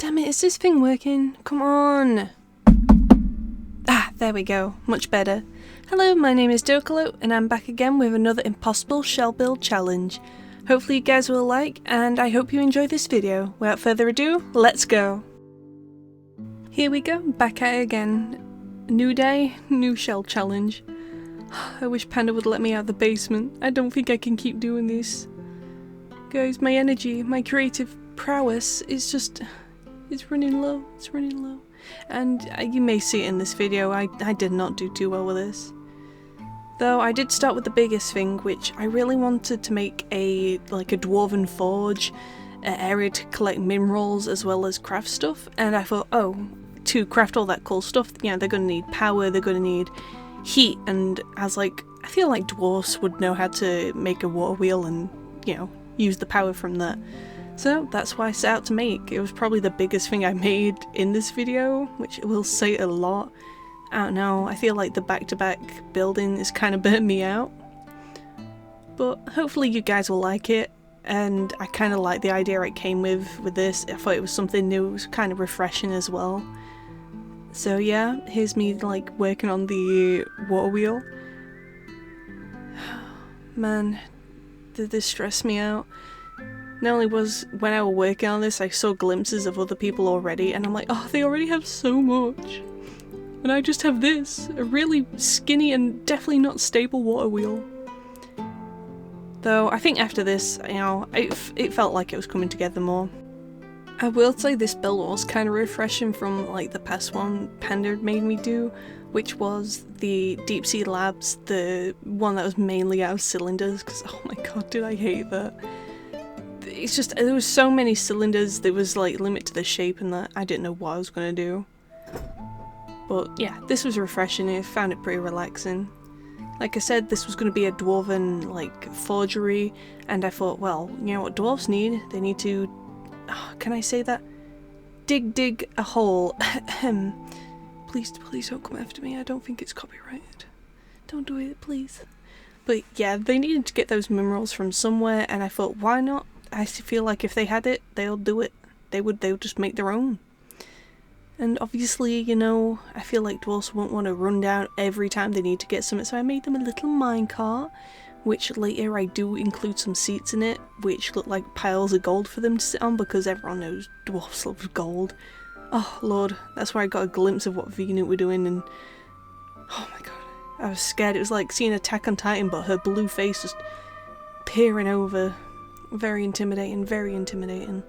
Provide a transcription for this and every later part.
Damn it, is this thing working? Come on! Ah, there we go. Much better. Hello, my name is 𝘀𝙁𝙄𝙏 and I'm back again with another impossible shell build challenge. Hopefully you guys will like, and I hope you enjoy this video. Without further ado, let's go! Here we go, back at it again. New day, new shell challenge. I wish Panda would let me out of the basement. I don't think I can keep doing this. Guys, my energy, my creative prowess is just... it's running low, it's running low. And you may see it in this video, I did not do too well with this. Though I did start with the biggest thing, which I really wanted to make a Dwarven forge, an area to collect minerals as well as craft stuff, and I thought, oh, to craft all that cool stuff, you know, they're gonna need power, they're gonna need heat, and I was like, I feel like dwarves would know how to make a water wheel and, you know, use the power from that. So that's why I set out to make. It was probably the biggest thing I made in this video, which will say a lot. I don't know, I feel like the back-to-back building is kind of burnt me out. But hopefully you guys will like it, and I kind of like the idea it came with this. I thought it was something new, it was kind of refreshing as well. So yeah, here's me like working on the water wheel. Man, did this stress me out. Not only was when I was working on this, I saw glimpses of other people already, and I'm like, oh, they already have so much. And I just have this, a really skinny and definitely not stable water wheel. Though I think after this, you know, it felt like it was coming together more. I will say this build was kind of refreshing from like the past one Panda made me do, which was the Deep Sea Labs, the one that was mainly out of cylinders, because oh my god, did I hate that. It's just, there was so many cylinders, there was like limit to the shape and that I didn't know what I was going to do. But yeah, this was refreshing, I found it pretty relaxing. Like I said, this was going to be a Dwarven like forgery, and I thought, well, you know what dwarves need? They need to, can I say that? Dig a hole. Please don't come after me, I don't think it's copyrighted. Don't do it, please. But yeah, they needed to get those minerals from somewhere, and I thought, why not? I feel like if they had it, they'll do it. They would just make their own. And obviously, you know, I feel like dwarves won't want to run down every time they need to get something, so I made them a little minecart, which later I do include some seats in it, which look like piles of gold for them to sit on, because everyone knows dwarves love gold. Oh lord, that's where I got a glimpse of what 𝑘hnut were doing, and oh my god, I was scared. It was like seeing Attack on Titan, but her blue face just peering over. Very intimidating, very intimidating.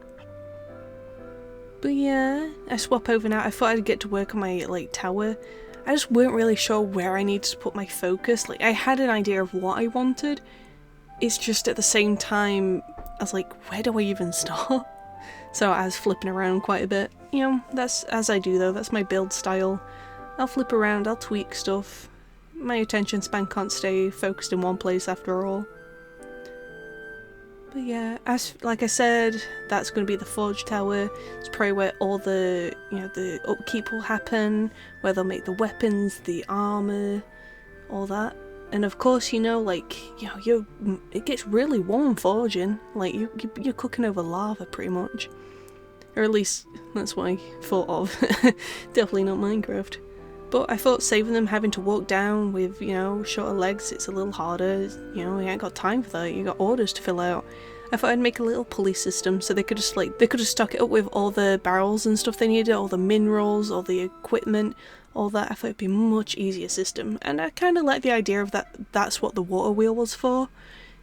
But yeah, I swap over now. I thought I'd get to work on my like tower. I just weren't really sure where I needed to put my focus. Like I had an idea of what I wanted. It's just at the same time, I was like, where do I even start? So I was flipping around quite a bit. You know, that's as I do though, that's my build style. I'll flip around, I'll tweak stuff. My attention span can't stay focused in one place after all. But yeah, as like I said, that's going to be the forge tower. It's probably where all the, you know, the upkeep will happen, where they'll make the weapons, the armor, all that. And of course, you know, like, you know, it gets really warm forging. Like you're cooking over lava pretty much, or at least that's what I thought of. Definitely not Minecraft. But I thought saving them having to walk down with, you know, shorter legs, it's a little harder. You know, you ain't got time for that, you got orders to fill out. I thought I'd make a little pulley system so they could just stock it up with all the barrels and stuff they needed, all the minerals, all the equipment, all that. I thought it'd be a much easier system, and I kind of like the idea of that. That's what the water wheel was for.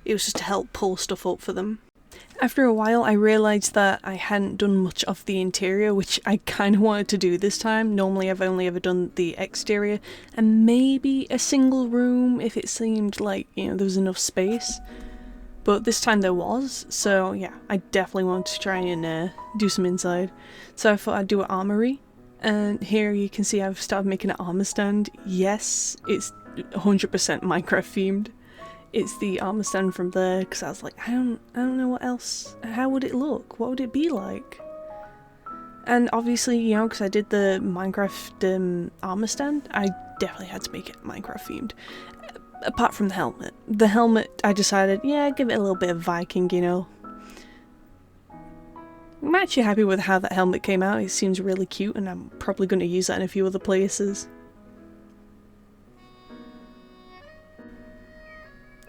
It was just to help pull stuff up for them. After a while I realised that I hadn't done much of the interior, which I kind of wanted to do this time. Normally I've only ever done the exterior and maybe a single room if it seemed like, you know, there was enough space. But this time there was, so yeah, I definitely wanted to try and do some inside. So I thought I'd do an armory, and here you can see I've started making an armor stand. Yes, it's 100% Minecraft themed. It's the armor stand from there, because I was like, I don't know what else, how would it look, what would it be like? And obviously, you know, because I did the Minecraft armor stand, I definitely had to make it Minecraft themed. Apart from the helmet. The helmet, I decided, yeah, give it a little bit of Viking, you know. I'm actually happy with how that helmet came out. It seems really cute and I'm probably going to use that in a few other places.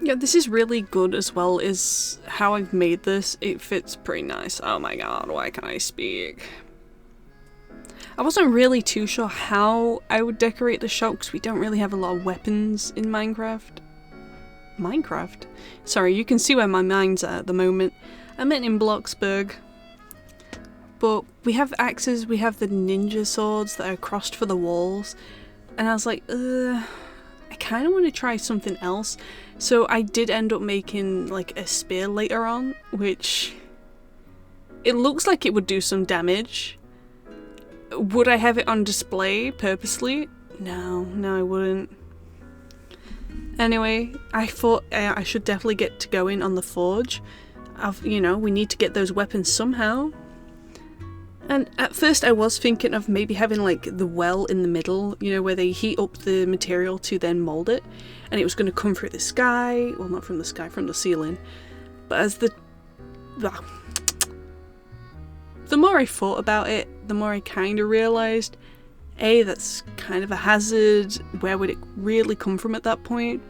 Yeah, this is really good as well, is how I've made this. It fits pretty nice. Oh my god, why can't I speak? I wasn't really too sure how I would decorate the shop because we don't really have a lot of weapons in Minecraft. Minecraft? Sorry, you can see where my mind's at the moment. I meant in Bloxburg. But we have axes, we have the ninja swords that are crossed for the walls. And I was like, I kind of want to try something else. So I did end up making like a spear later on, which it looks like it would do some damage. Would I have it on display purposely? No, I wouldn't. Anyway, I thought I should definitely get to going on the forge. You know, we need to get those weapons somehow. And at first I was thinking of maybe having like the well in the middle, you know, where they heat up the material to then mold it. And it was going to come through the sky. Well, not from the sky, from the ceiling. But as the more I thought about it, the more I kind of realised, A, that's kind of a hazard. Where would it really come from at that point?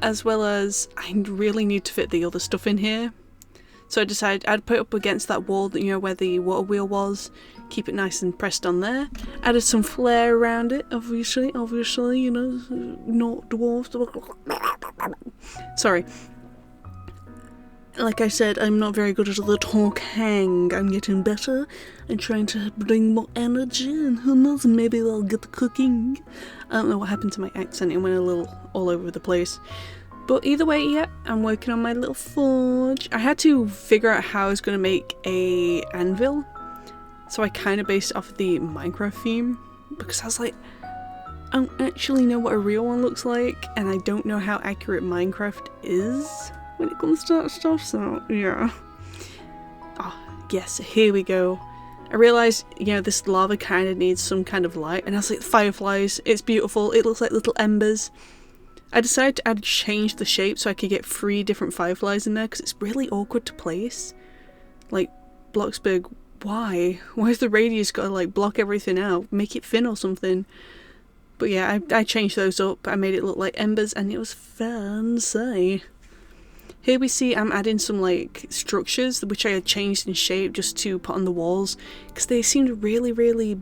As well as I really need to fit the other stuff in here. So I decided I'd put it up against that wall, that, you know, where the water wheel was. Keep it nice and pressed on there. Added some flair around it, obviously, you know, not dwarves. Sorry. Like I said, I'm not very good at the talking. I'm getting better. I'm trying to bring more energy, and who knows, maybe I'll get the cooking. I don't know what happened to my accent, it went a little all over the place. But either way, yeah, I'm working on my little forge. I had to figure out how I was going to make a anvil. So I kind of based it off of the Minecraft theme. Because I was like, I don't actually know what a real one looks like. And I don't know how accurate Minecraft is when it comes to that stuff. So, yeah. Oh, yes, here we go. I realised, you know, this lava kind of needs some kind of light. And I was like, fireflies, it's beautiful. It looks like little embers. I decided to change the shape so I could get 3 different fireflies in there because it's really awkward to place. Like, Bloxburg, why? Why has the radius got to like block everything out? Make it thin or something. But yeah, I changed those up. I made it look like embers and it was fancy. Here we see I'm adding some like structures which I had changed in shape just to put on the walls because they seemed really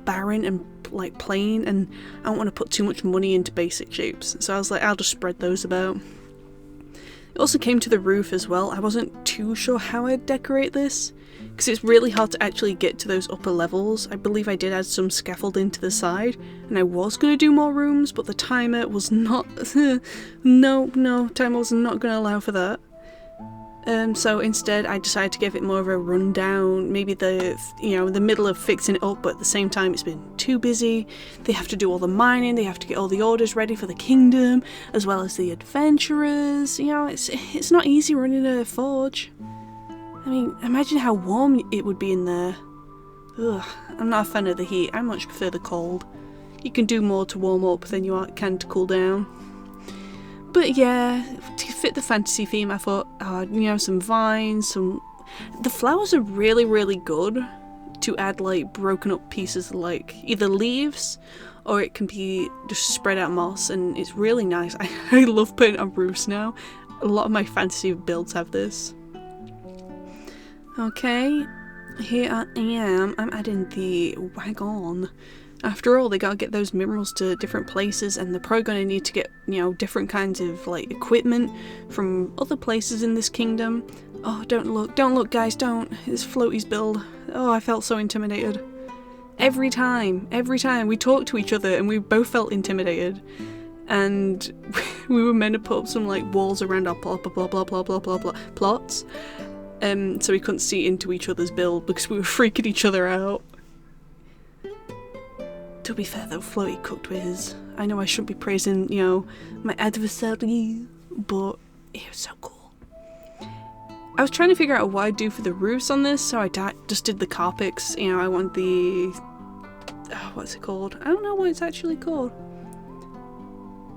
barren and like plain, and I don't want to put too much money into basic shapes, so I was like, I'll just spread those about. It also came to the roof as well. I wasn't too sure how I'd decorate this because it's really hard to actually get to those upper levels. I believe I did add some scaffolding to the side and I was going to do more rooms, but the timer was not no, timer was not going to allow for that. So instead I decided to give it more of a rundown, maybe the middle of fixing it up, but at the same time it's been too busy. They have to do all the mining, they have to get all the orders ready for the kingdom, as well as the adventurers. You know, it's not easy running a forge. I mean, imagine how warm it would be in there. Ugh, I'm not a fan of the heat, I much prefer the cold. You can do more to warm up than you can to cool down. But yeah, to fit the fantasy theme, I thought, you know, some vines, the flowers are really good to add like broken up pieces of like either leaves or it can be just spread out moss, and it's really nice. I love putting it on roofs now. A lot of my fantasy builds have this. Okay, here I am. I'm adding the wagon. After all, they gotta get those minerals to different places, and they're probably gonna need to get, you know, different kinds of like equipment from other places in this kingdom. Oh, don't look guys, don't. It's Floaty's build. Oh, I felt so intimidated. Every time we talked to each other and we both felt intimidated. And we were meant to put up some like walls around our plots. So we couldn't see into each other's build because we were freaking each other out. To be fair though, Floaty cooked with his. I know I shouldn't be praising, you know, my adversary, but it was so cool. I was trying to figure out what I'd do for the roofs on this, so I just did the carpets. You know, I want the... what's it called? I don't know what it's actually called.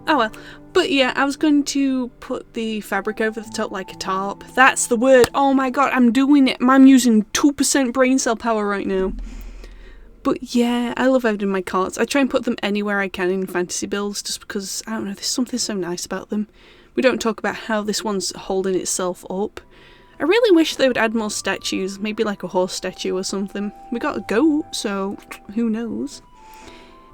Oh well. But yeah, I was going to put the fabric over the top like a tarp. That's the word. Oh my god, I'm doing it. I'm using 2% brain cell power right now. But yeah, I love editing my cards. I try and put them anywhere I can in fantasy builds just because, I don't know, there's something so nice about them. We don't talk about how this one's holding itself up. I really wish they would add more statues, maybe like a horse statue or something. We got a goat, so who knows.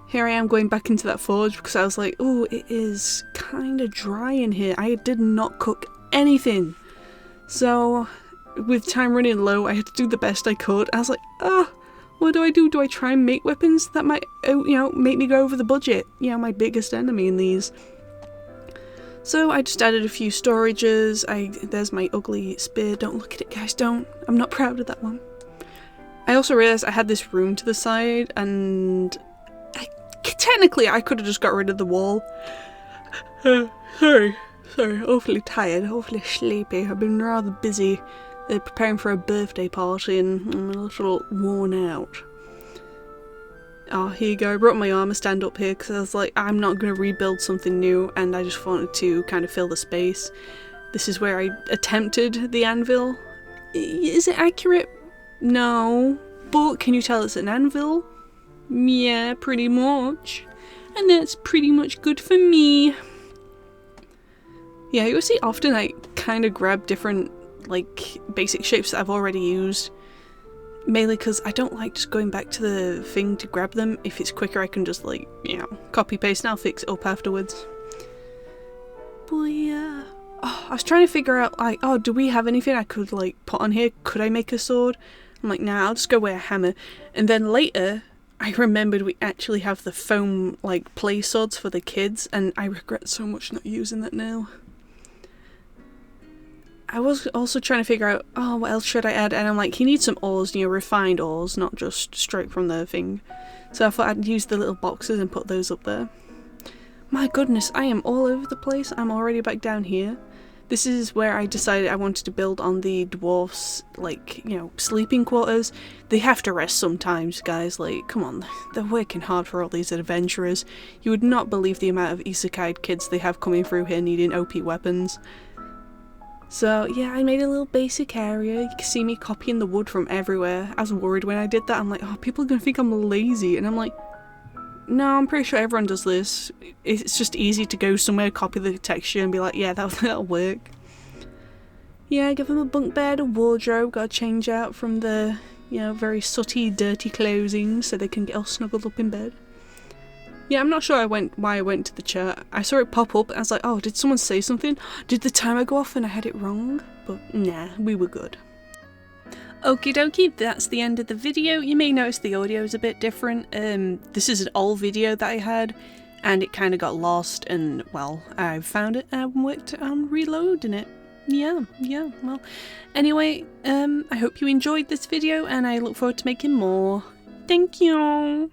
Here I am going back into that forge because I was like, oh, it is kind of dry in here. I did not cook anything. So, with time running low, I had to do the best I could. I was like, what do I do? Do I try and make weapons that might, you know, make me go over the budget? You know, my biggest enemy in these. So I just added a few storages. There's my ugly spear. Don't look at it, guys, don't. I'm not proud of that one. I also realised I had this room to the side, and technically I could have just got rid of the wall. Sorry, awfully tired, awfully sleepy. I've been rather busy preparing for a birthday party and I'm a little worn out. Oh, here you go. I brought my armor stand up here because I was like, I'm not going to rebuild something new, and I just wanted to kind of fill the space. This is where I attempted the anvil. Is it accurate? No. But can you tell it's an anvil? Yeah, pretty much. And that's pretty much good for me. Yeah, you'll see often I kind of grab different, like, basic shapes that I've already used. Mainly because I don't like just going back to the thing to grab them. If it's quicker, I can just, like, you know, copy paste and I'll fix it up afterwards. But yeah. Oh, I was trying to figure out, like, oh, do we have anything I could, like, put on here? Could I make a sword? I'm like, nah, I'll just go with a hammer. And then later, I remembered we actually have the foam, like, play swords for the kids, and I regret so much not using that now. I was also trying to figure out, oh, what else should I add? And I'm like, you need some ores, you know, refined ores, not just straight from the thing. So I thought I'd use the little boxes and put those up there. My goodness, I am all over the place. I'm already back down here. This is where I decided I wanted to build on the dwarfs, like, you know, sleeping quarters. They have to rest sometimes, guys. Like, come on, they're working hard for all these adventurers. You would not believe the amount of isekai kids they have coming through here needing OP weapons. So yeah, I made a little basic area. You can see me copying the wood from everywhere. I was worried when I did that. I'm like, oh, people are gonna think I'm lazy. And I'm like, no, I'm pretty sure everyone does this. It's just easy to go somewhere, copy the texture and be like, yeah, that'll work. Yeah, give them a bunk bed, a wardrobe. Gotta change out from the, you know, very sooty, dirty clothing so they can get all snuggled up in bed. Yeah, I'm not sure why I went to the chat. I saw it pop up and I was like, oh, did someone say something? Did the timer go off and I had it wrong? But nah, we were good. Okie dokie, that's the end of the video. You may notice the audio is a bit different. This is an old video that I had and it kind of got lost and, well, I found it and worked on reloading it. Yeah, well. Anyway, I hope you enjoyed this video and I look forward to making more. Thank you!